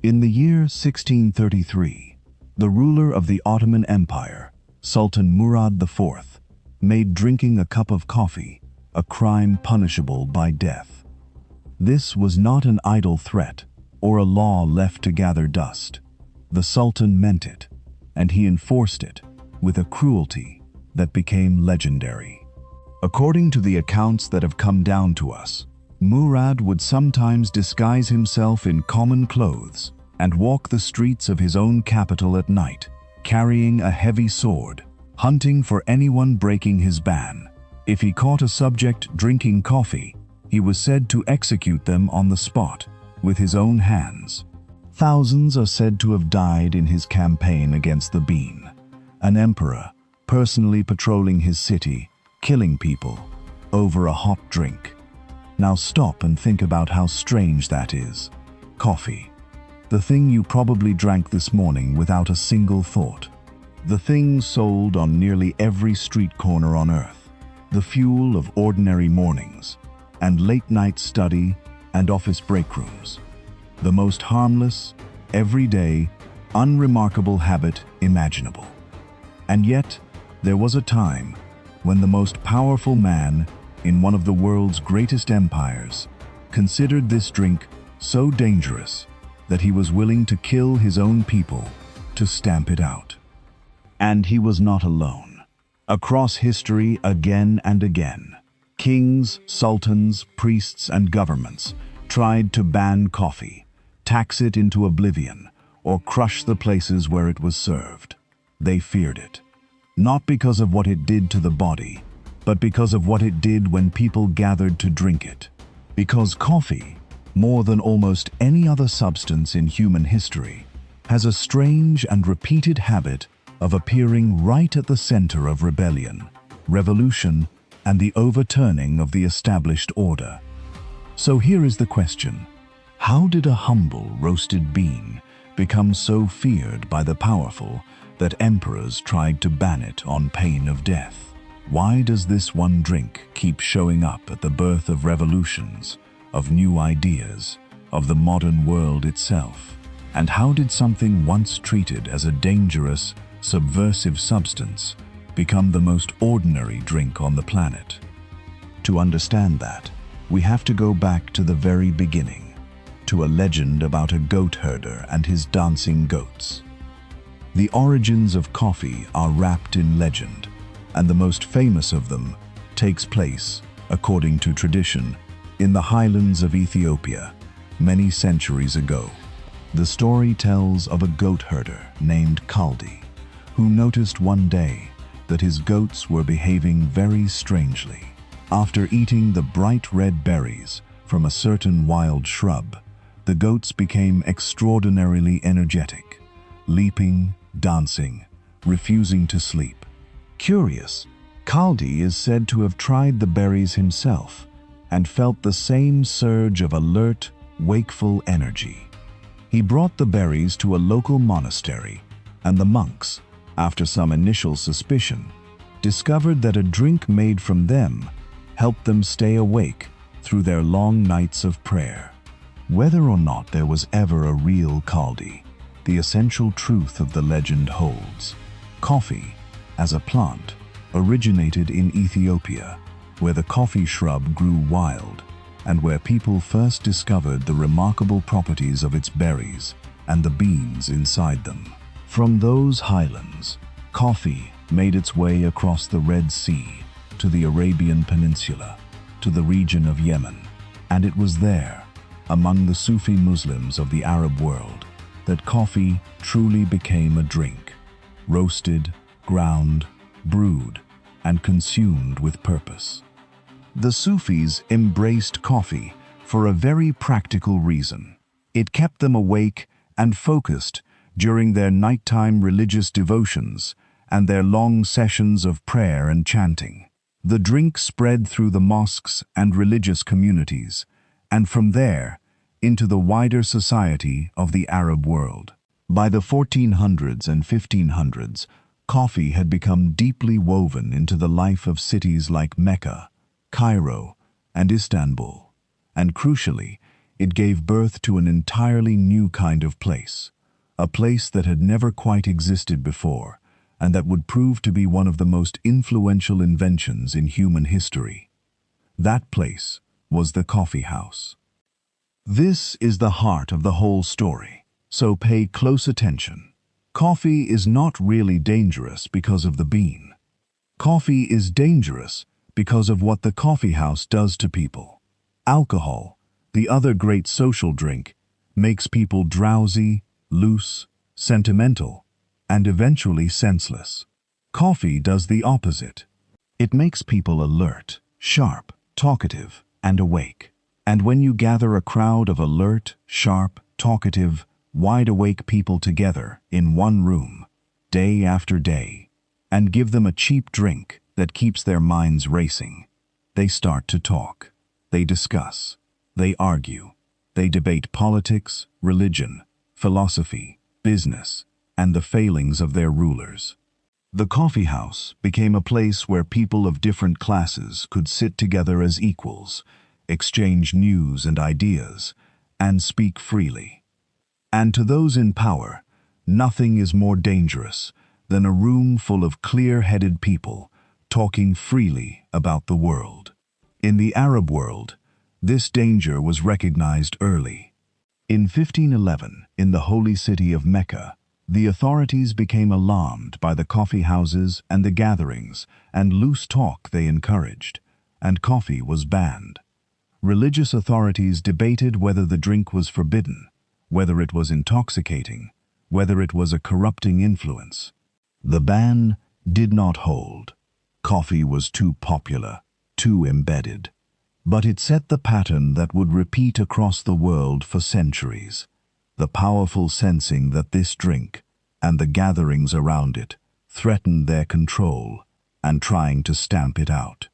In the year 1633, the ruler of the Ottoman Empire, Sultan Murad IV, made drinking a cup of coffee a crime punishable by death. This was not an idle threat or a law left to gather dust. The Sultan meant it, and he enforced it with a cruelty that became legendary. According to the accounts that have come down to us, Murad would sometimes disguise himself in common clothes and walk the streets of his own capital at night, carrying a heavy sword, hunting for anyone breaking his ban. If he caught a subject drinking coffee, he was said to execute them on the spot with his own hands. Thousands are said to have died in his campaign against the bean, an emperor personally patrolling his city, killing people over a hot drink. Now stop and think about how strange that is. Coffee. The thing you probably drank this morning without a single thought. The thing sold on nearly every street corner on earth. The fuel of ordinary mornings and late-night study and office break rooms. The most harmless, everyday, unremarkable habit imaginable. And yet, there was a time when the most powerful man in one of the world's greatest empires considered this drink so dangerous that he was willing to kill his own people to stamp it out. And he was not alone. Across history, again and again, kings, sultans, priests, and governments tried to ban coffee, tax it into oblivion, or crush the places where it was served. They feared it, not because of what it did to the body, but because of what it did when people gathered to drink it. Because coffee, more than almost any other substance in human history, has a strange and repeated habit of appearing right at the center of rebellion, revolution, and the overturning of the established order. So here is the question: how did a humble roasted bean become so feared by the powerful that emperors tried to ban it on pain of death? Why does this one drink keep showing up at the birth of revolutions, of new ideas, of the modern world itself? And how did something once treated as a dangerous, subversive substance become the most ordinary drink on the planet? To understand that, we have to go back to the very beginning, to a legend about a goat herder and his dancing goats. The origins of coffee are wrapped in legend, and the most famous of them takes place, according to tradition, in the highlands of Ethiopia, many centuries ago. The story tells of a goat herder named Kaldi, who noticed one day that his goats were behaving very strangely. After eating the bright red berries from a certain wild shrub, the goats became extraordinarily energetic, leaping, dancing, refusing to sleep. Curious, Kaldi is said to have tried the berries himself and felt the same surge of alert, wakeful energy. He brought the berries to a local monastery, and the monks, after some initial suspicion, discovered that a drink made from them helped them stay awake through their long nights of prayer. Whether or not there was ever a real Kaldi, the essential truth of the legend holds. Coffee, as a plant, originated in Ethiopia, where the coffee shrub grew wild, and where people first discovered the remarkable properties of its berries and the beans inside them. From those highlands, coffee made its way across the Red Sea to the Arabian Peninsula, to the region of Yemen, and it was there, among the Sufi Muslims of the Arab world, that coffee truly became a drink, roasted, ground, brewed, and consumed with purpose. The Sufis embraced coffee for a very practical reason. It kept them awake and focused during their nighttime religious devotions and their long sessions of prayer and chanting. The drink spread through the mosques and religious communities, and from there into the wider society of the Arab world. By the 1400s and 1500s, coffee had become deeply woven into the life of cities like Mecca, Cairo, and Istanbul, and crucially, it gave birth to an entirely new kind of place, a place that had never quite existed before, and that would prove to be one of the most influential inventions in human history. That place was the coffee house. This is the heart of the whole story, so pay close attention. Coffee is not really dangerous because of the bean. Coffee is dangerous because of what the coffee house does to people. Alcohol, the other great social drink, makes people drowsy, loose, sentimental, and eventually senseless. Coffee does the opposite. It makes people alert, sharp, talkative, and awake. And when you gather a crowd of alert, sharp, talkative, wide-awake people together in one room, day after day, and give them a cheap drink that keeps their minds racing, they start to talk. They discuss. They argue. They debate politics, religion, philosophy, business, and the failings of their rulers. The coffee house became a place where people of different classes could sit together as equals, exchange news and ideas, and speak freely. And to those in power, nothing is more dangerous than a room full of clear-headed people talking freely about the world. In the Arab world, this danger was recognized early. In 1511, in the holy city of Mecca, the authorities became alarmed by the coffee houses and the gatherings and loose talk they encouraged, and coffee was banned. Religious authorities debated whether the drink was forbidden, whether it was intoxicating, whether it was a corrupting influence. The ban did not hold. Coffee was too popular, too embedded. But it set the pattern that would repeat across the world for centuries. The powerful sensing that this drink, and the gatherings around it, threatened their control, and trying to stamp it out.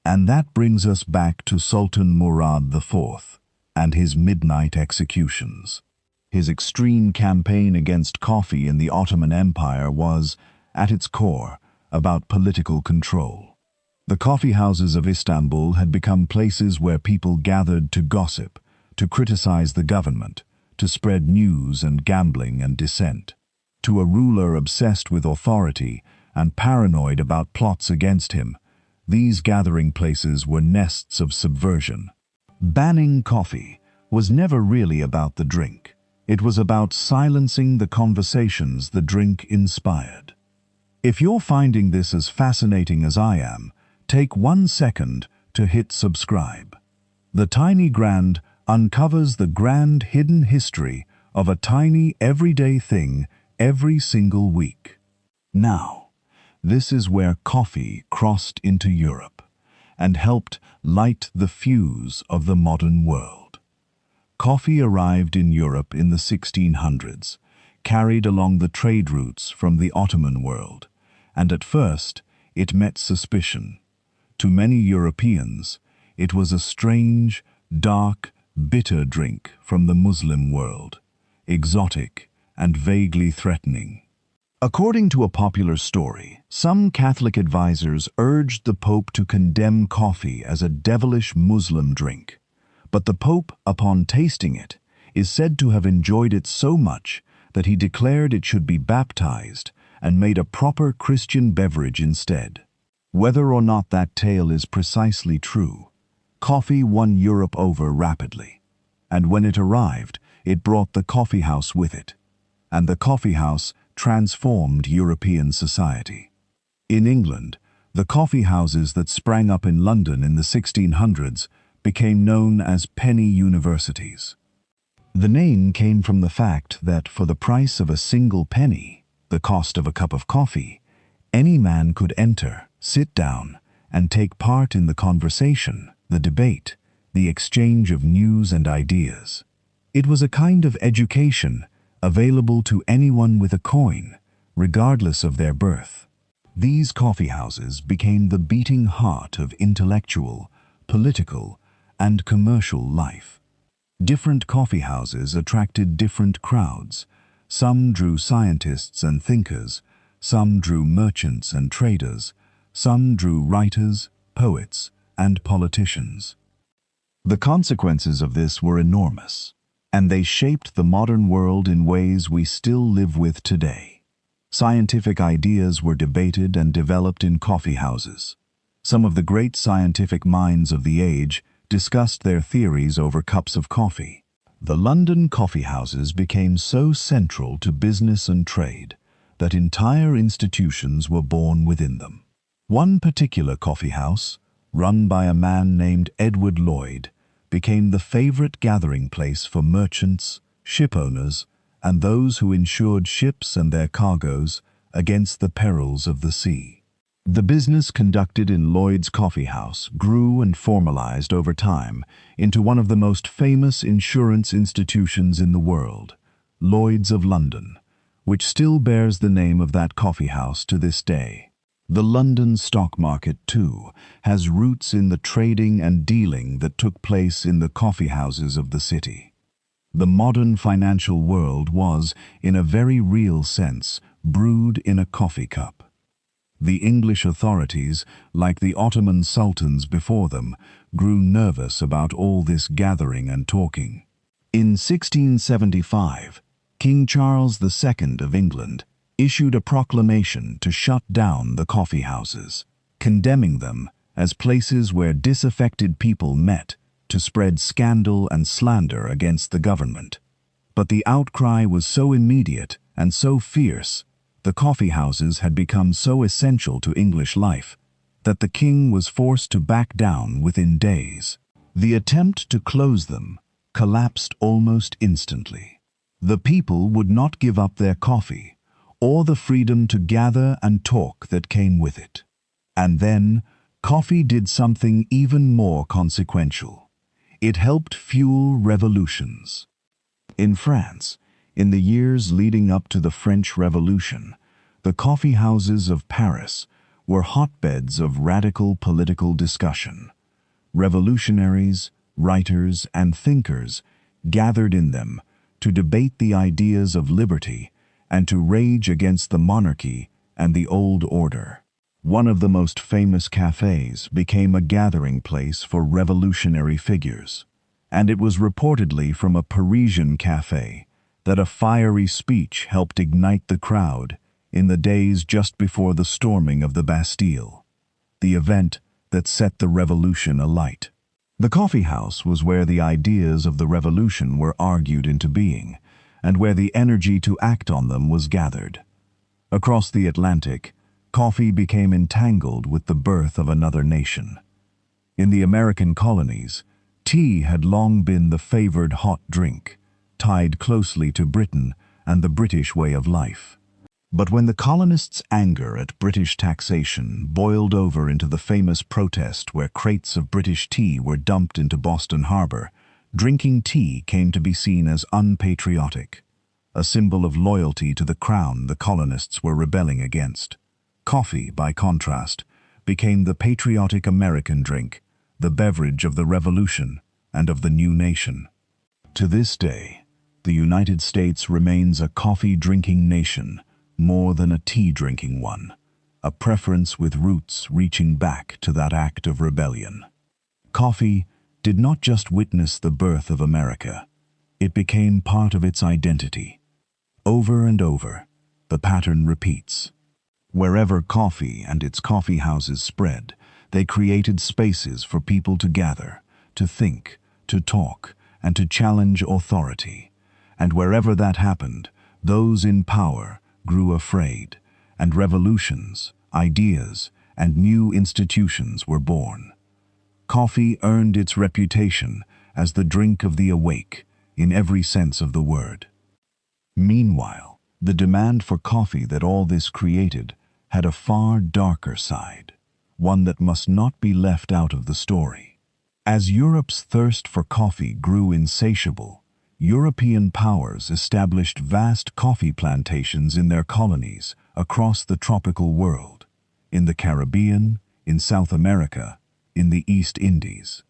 And that brings us back to Sultan Murad IV and his midnight executions. His extreme campaign against coffee in the Ottoman Empire was, at its core, about political control. The coffee houses of Istanbul had become places where people gathered to gossip, to criticize the government, to spread news and gambling and dissent. To a ruler obsessed with authority and paranoid about plots against him, these gathering places were nests of subversion. Banning coffee was never really about the drink. It was about silencing the conversations the drink inspired. If you're finding this as fascinating as I am, take 1 second to hit subscribe. The Tiny Grand uncovers the grand hidden history of a tiny everyday thing every single week. Now, this is where coffee crossed into Europe and helped light the fuse of the modern world. Coffee arrived in Europe in the 1600s, carried along the trade routes from the Ottoman world, and at first it met suspicion. To many Europeans, it was a strange, dark, bitter drink from the Muslim world, exotic and vaguely threatening. According to a popular story, some Catholic advisors urged the Pope to condemn coffee as a devilish Muslim drink. But the Pope, upon tasting it, is said to have enjoyed it so much that he declared it should be baptized and made a proper Christian beverage instead. Whether or not that tale is precisely true, coffee won Europe over rapidly. And when it arrived, it brought the coffee house with it. And the coffee house transformed European society. In England, the coffee houses that sprang up in London in the 1600s became known as penny universities. The name came from the fact that for the price of a single penny, the cost of a cup of coffee, any man could enter, sit down, and take part in the conversation, the debate, the exchange of news and ideas. It was a kind of education available to anyone with a coin, regardless of their birth. These coffee houses became the beating heart of intellectual, political, and commercial life. Different coffee houses attracted different crowds. Some drew scientists and thinkers, some drew merchants and traders, some drew writers, poets, and politicians. The consequences of this were enormous, and they shaped the modern world in ways we still live with today. Scientific ideas were debated and developed in coffee houses. Some of the great scientific minds of the age discussed their theories over cups of coffee. The London coffee houses became so central to business and trade that entire institutions were born within them. One particular coffee house, run by a man named Edward Lloyd, became the favorite gathering place for merchants, ship owners, and those who insured ships and their cargoes against the perils of the sea. The business conducted in Lloyd's coffee house grew and formalized over time into one of the most famous insurance institutions in the world, Lloyd's of London, which still bears the name of that coffee house to this day. The London stock market, too, has roots in the trading and dealing that took place in the coffee houses of the city. The modern financial world was, in a very real sense, brewed in a coffee cup. The English authorities, like the Ottoman sultans before them, grew nervous about all this gathering and talking. In 1675, King Charles II of England issued a proclamation to shut down the coffee houses, condemning them as places where disaffected people met to spread scandal and slander against the government. But the outcry was so immediate and so fierce, the coffee houses had become so essential to English life, that the king was forced to back down within days. The attempt to close them collapsed almost instantly. The people would not give up their coffee, or the freedom to gather and talk that came with it. And then, coffee did something even more consequential. It helped fuel revolutions. In France, in the years leading up to the French Revolution, the coffee houses of Paris were hotbeds of radical political discussion. Revolutionaries, writers, and thinkers gathered in them to debate the ideas of liberty and to rage against the monarchy and the old order. One of the most famous cafés became a gathering place for revolutionary figures, and it was reportedly from a Parisian café that a fiery speech helped ignite the crowd in the days just before the storming of the Bastille, the event that set the revolution alight. The coffee house was where the ideas of the revolution were argued into being, and where the energy to act on them was gathered. Across the Atlantic, coffee became entangled with the birth of another nation. In the American colonies, tea had long been the favored hot drink, tied closely to Britain and the British way of life. But when the colonists' anger at British taxation boiled over into the famous protest where crates of British tea were dumped into Boston Harbor, drinking tea came to be seen as unpatriotic, a symbol of loyalty to the crown the colonists were rebelling against. Coffee, by contrast, became the patriotic American drink, the beverage of the Revolution and of the new nation. To this day, the United States remains a coffee-drinking nation more than a tea-drinking one, a preference with roots reaching back to that act of rebellion. Coffee did not just witness the birth of America, it became part of its identity. Over and over, the pattern repeats. Wherever coffee and its coffee houses spread, they created spaces for people to gather, to think, to talk, and to challenge authority. And wherever that happened, those in power grew afraid, and revolutions, ideas, and new institutions were born. Coffee earned its reputation as the drink of the awake, in every sense of the word. Meanwhile, the demand for coffee that all this created had a far darker side, one that must not be left out of the story. As Europe's thirst for coffee grew insatiable, European powers established vast coffee plantations in their colonies across the tropical world, in the Caribbean, in South America, in the East Indies.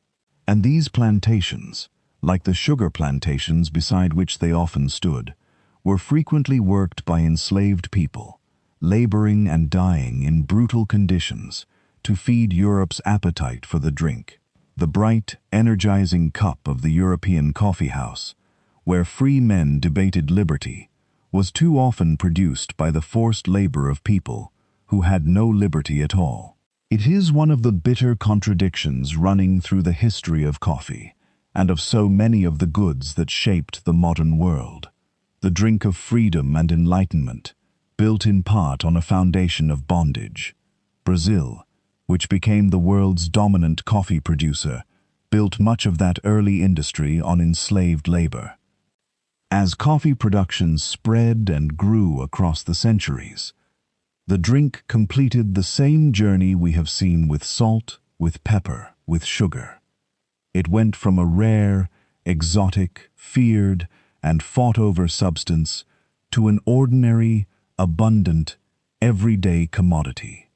And these plantations, like the sugar plantations beside which they often stood, were frequently worked by enslaved people, laboring and dying in brutal conditions to feed Europe's appetite for the drink. the bright, energizing cup of the European coffee house, where free men debated liberty, was too often produced by the forced labor of people who had no liberty at all. It is one of the bitter contradictions running through the history of coffee, and of so many of the goods that shaped the modern world. The drink of freedom and enlightenment, built in part on a foundation of bondage. Brazil, which became the world's dominant coffee producer, built much of that early industry on enslaved labor. As coffee production spread and grew across the centuries, the drink completed the same journey we have seen with salt, with pepper, with sugar. It went from a rare, exotic, feared, and fought-over substance to an ordinary, abundant, everyday commodity.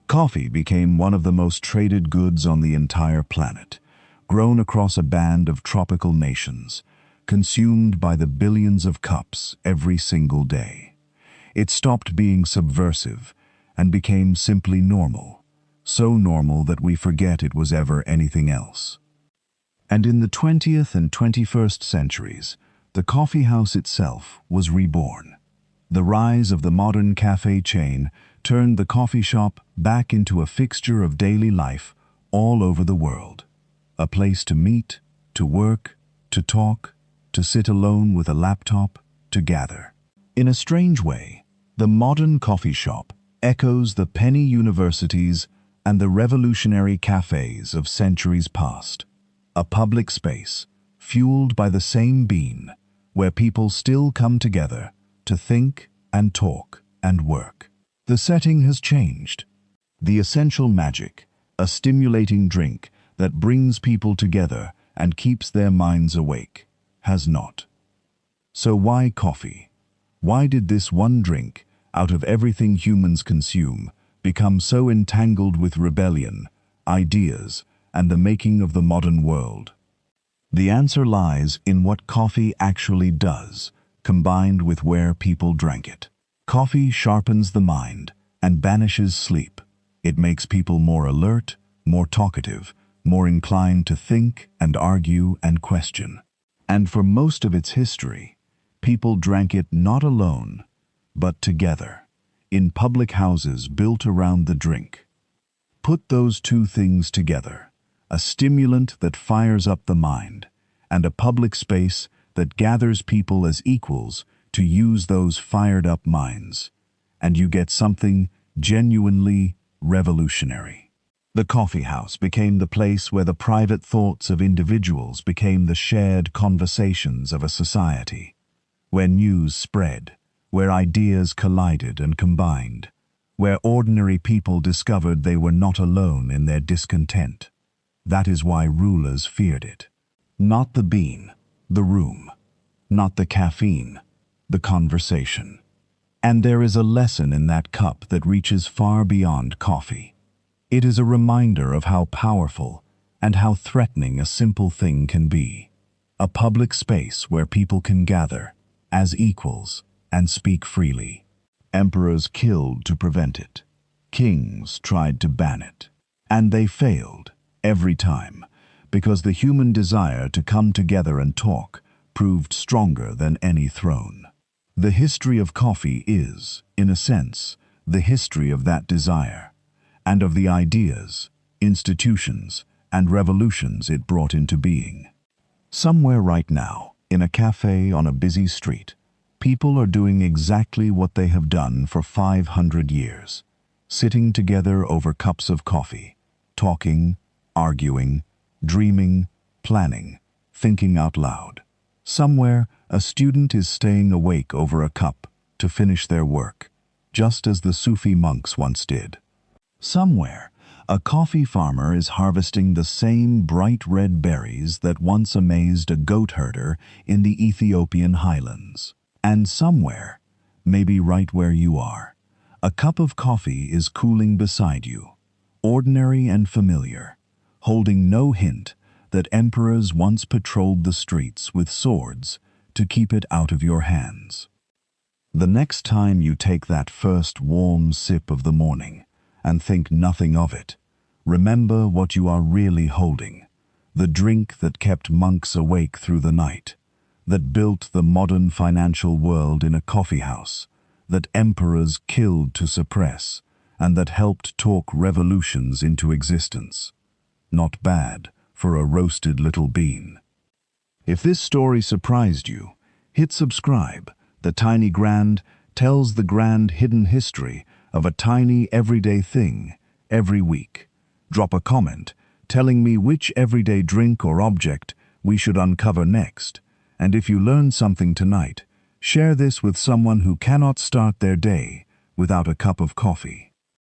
Coffee became one of the most traded goods on the entire planet, grown across a band of tropical nations, consumed by the billions of cups every single day. It stopped being subversive and became simply normal, so normal that we forget it was ever anything else. And in the 20th and 21st centuries, the coffee house itself was reborn. The rise of the modern café chain turned the coffee shop back into a fixture of daily life all over the world. A place to meet, to work, to talk, to sit alone with a laptop, to gather. In a strange way, the modern coffee shop echoes the penny universities and the revolutionary cafés of centuries past. A public space, fueled by the same bean, where people still come together to think and talk and work. The setting has changed. The essential magic, a stimulating drink that brings people together and keeps their minds awake, has not. So why coffee? Why did this one drink, out of everything humans consume, become so entangled with rebellion, ideas, and the making of the modern world? The answer lies in what coffee actually does, combined with where people drank it. Coffee sharpens the mind and banishes sleep. It makes people more alert, more talkative, more inclined to think and argue and question. And for most of its history, people drank it not alone, but together, in public houses built around the drink. Put those two things together, a stimulant that fires up the mind, and a public space that gathers people as equals to use those fired-up minds, and you get something genuinely revolutionary. The coffee house became the place where the private thoughts of individuals became the shared conversations of a society, where news spread, where ideas collided and combined, where ordinary people discovered they were not alone in their discontent. That is why rulers feared it. Not the bean, the room. Not the caffeine, the conversation. And there is a lesson in that cup that reaches far beyond coffee. It is a reminder of how powerful and how threatening a simple thing can be. A public space where people can gather as equals and speak freely. Emperors killed to prevent it. Kings tried to ban it. And they failed every time, because the human desire to come together and talk proved stronger than any throne. The history of coffee is, in a sense, the history of that desire, and of the ideas, institutions, and revolutions it brought into being. Somewhere right now, in a cafe on a busy street, people are doing exactly what they have done for 500 years, sitting together over cups of coffee, talking, arguing, dreaming, planning, thinking out loud. Somewhere, a student is staying awake over a cup to finish their work, just as the Sufi monks once did. Somewhere, a coffee farmer is harvesting the same bright red berries that once amazed a goat herder in the Ethiopian highlands. And somewhere, maybe right where you are, a cup of coffee is cooling beside you, ordinary and familiar, holding no hint that emperors once patrolled the streets with swords to keep it out of your hands. The next time you take that first warm sip of the morning and think nothing of it, remember what you are really holding, the drink that kept monks awake through the night, that built the modern financial world in a coffee house, that emperors killed to suppress, and that helped talk revolutions into existence. Not bad for a roasted little bean. If this story surprised you, hit subscribe. The Tiny Grand tells the grand hidden history of a tiny everyday thing every week. Drop a comment telling me which everyday drink or object we should uncover next. And if you learned something tonight, share this with someone who cannot start their day without a cup of coffee.